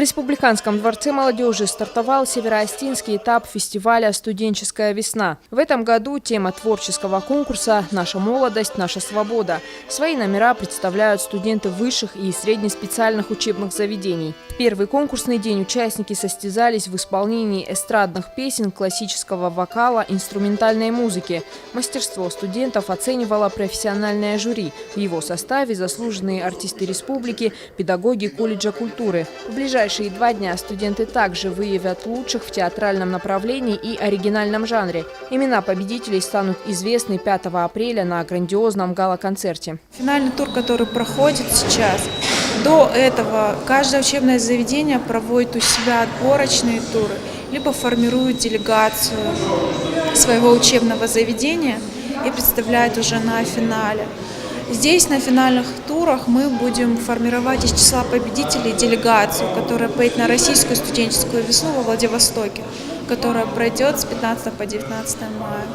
Республиканском дворце молодежи стартовал североостинский этап фестиваля «Студенческая весна». В этом году тема творческого конкурса «Наша молодость, наша свобода». Свои номера представляют студенты высших и среднеспециальных учебных заведений. В первый конкурсный день участники состязались в исполнении эстрадных песен, классического вокала, инструментальной музыки. Мастерство студентов оценивало профессиональное жюри. В его составе заслуженные артисты республики, педагоги колледжа культуры. В ближайшие 2 дня студенты также выявят лучших в театральном направлении и оригинальном жанре. Имена победителей станут известны 5 апреля на грандиозном гала-концерте. Финальный тур, который проходит сейчас, до этого каждое учебное заведение проводит у себя отборочные туры, либо формирует делегацию своего учебного заведения и представляет уже на финале. Здесь на финальных турах мы будем формировать из числа победителей делегацию, которая поедет на российскую студенческую весну во Владивостоке, которая пройдет с 15 по 19 мая.